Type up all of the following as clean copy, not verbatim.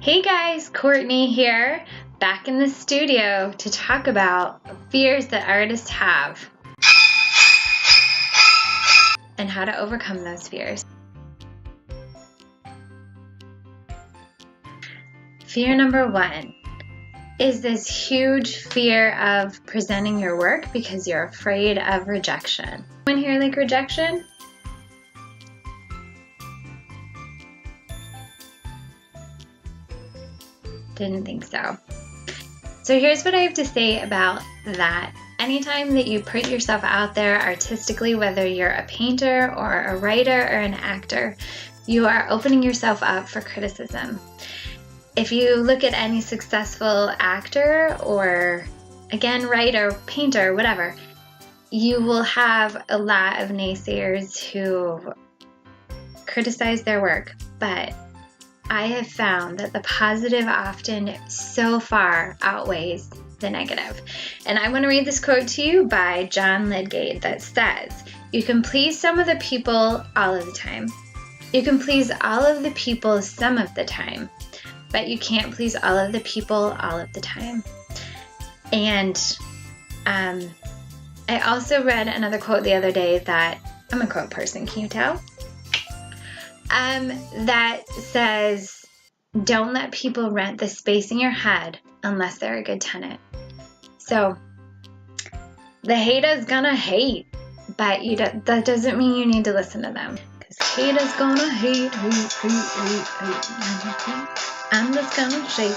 Hey guys, Courtney here, back in the studio to talk about fears that artists have and how to overcome those fears. Fear number one is this huge fear of presenting your work because you're afraid of rejection. Anyone here like rejection? Didn't think so. So here's what I have to say about that. Anytime that you put yourself out there artistically, whether you're a painter or a writer or an actor, you are opening yourself up for criticism. If you look at any successful actor or, again, writer, painter, whatever, you will have a lot of naysayers who criticize their work, but I have found that the positive often so far outweighs the negative. And I want to read this quote to you by John Lydgate that says, "You can please some of the people all of the time. You can please all of the people some of the time, but you can't please all of the people all of the time." And I also read another quote the other day that, I'm a quote person, can you tell? That says, "Don't let people rent the space in your head unless they're a good tenant." So the hater's gonna hate, but that doesn't mean you need to listen to them. Because haters gonna hate. I'm just gonna shake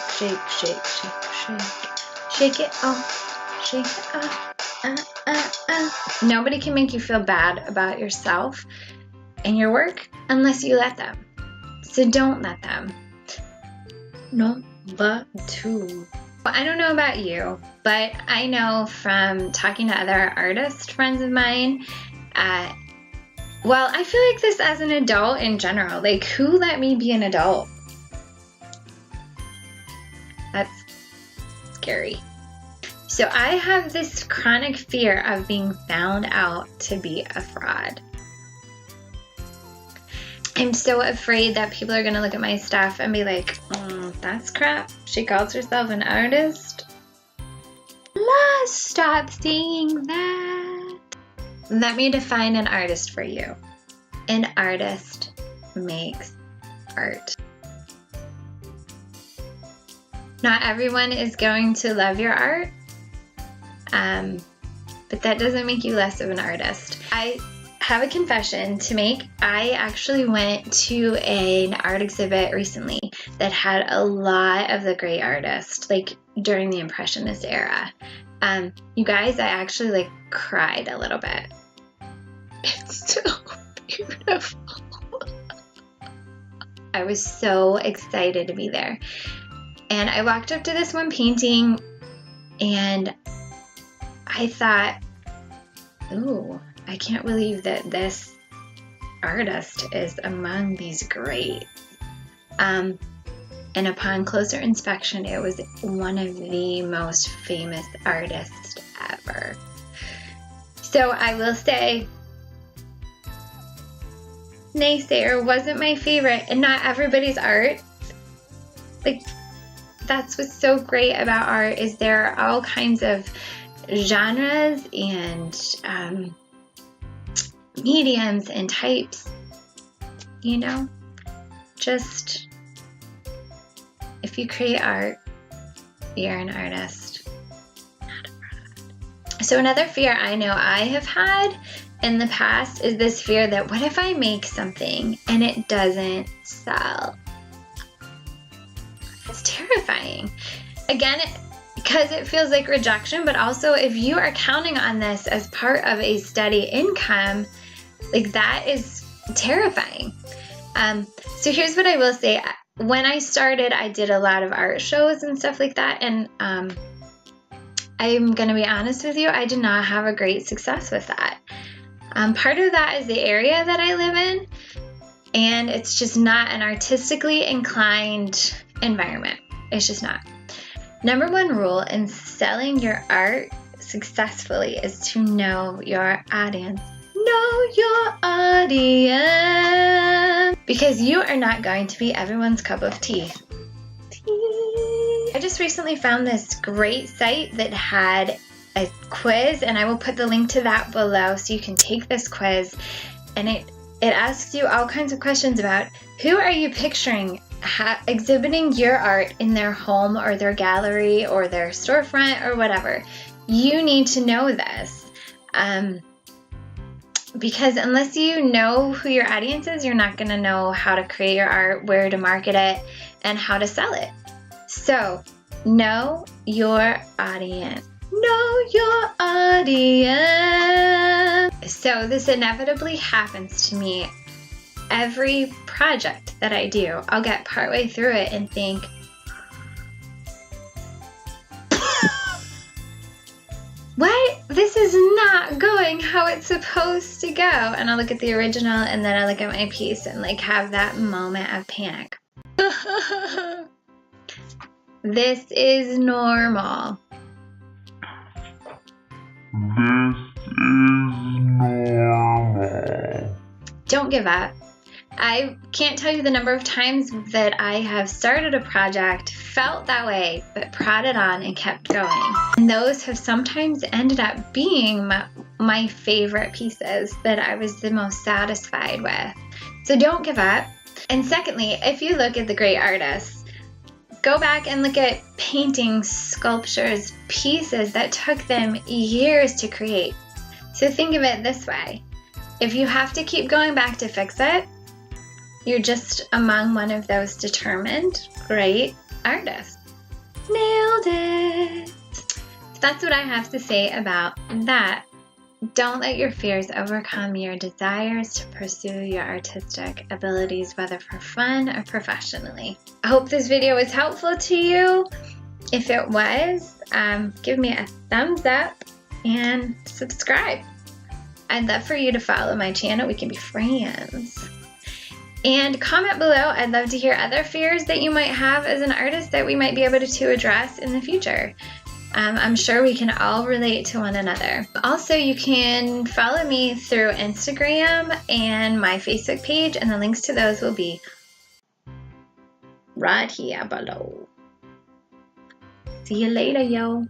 it off, shake it off. Nobody can make you feel bad about yourself and your work unless you let them. So don't let them. Number two. Well, I don't know about you, but I know from talking to other artist friends of mine, well, I feel like this as an adult in general. Like, who let me be an adult? That's scary. So I have this chronic fear of being found out to be a fraud. I'm so afraid that people are going to look at my stuff and be like, that's crap. She calls herself an artist. Let's stop saying that. Let me define an artist for you. An artist makes art. Not everyone is going to love your art, but that doesn't make you less of an artist. I have a confession to make. I actually went to an art exhibit recently that had a lot of the great artists, like during the Impressionist era. You guys, I actually cried a little bit. It's so beautiful. I was so excited to be there. And I walked up to this one painting and I thought, ooh, I can't believe that this artist is among these greats. And upon closer inspection, it was one of the most famous artists ever. So I will say, naysayer wasn't my favorite, and not everybody's art. That's what's so great about art, is there are all kinds of genres and mediums and types, just if you create art, you're an artist, not a fraud. So another fear I know I have had in the past is this fear that what if I make something and it doesn't sell? It's terrifying. Again, because it feels like rejection, but also if you are counting on this as part of a steady income, that is terrifying. So here's what I will say. When I started, I did a lot of art shows and stuff like that, and I'm gonna be honest with you, I did not have a great success with that. Part of that is the area that I live in, and it's just not an artistically inclined environment. It's just not. Number one rule in selling your art successfully is to know your audience. Know your audience. Because you are not going to be everyone's cup of tea. just recently found this great site that had a quiz, and I will put the link to that below so you can take this quiz. And it asks you all kinds of questions about who are you picturing exhibiting your art in their home or their gallery or their storefront or whatever. You need to know this. Because unless you know who your audience is, you're not going to know how to create your art, where to market it, and how to sell it. So, know your audience. Know your audience. So this inevitably happens to me. Every project that I do, I'll get partway through it and think, what? This is not going how it's supposed to go. And I'll look at the original and then I look at my piece and like have that moment of panic. This is normal. This is normal. Don't give up. I can't tell you the number of times that I have started a project, felt that way, but prodded on and kept going. And those have sometimes ended up being my favorite pieces that I was the most satisfied with. So don't give up. And secondly, if you look at the great artists, go back and look at paintings, sculptures, pieces that took them years to create. So think of it this way. If you have to keep going back to fix it, you're just among one of those determined, great artists. Nailed it! So that's what I have to say about that. Don't let your fears overcome your desires to pursue your artistic abilities, whether for fun or professionally. I hope this video was helpful to you. If it was, give me a thumbs up and subscribe. I'd love for you to follow my channel. We can be friends. And comment below. I'd love to hear other fears that you might have as an artist that we might be able to address in the future. I'm sure we can all relate to one another. Also, you can follow me through Instagram and my Facebook page, and the links to those will be right here below. See you later, yo.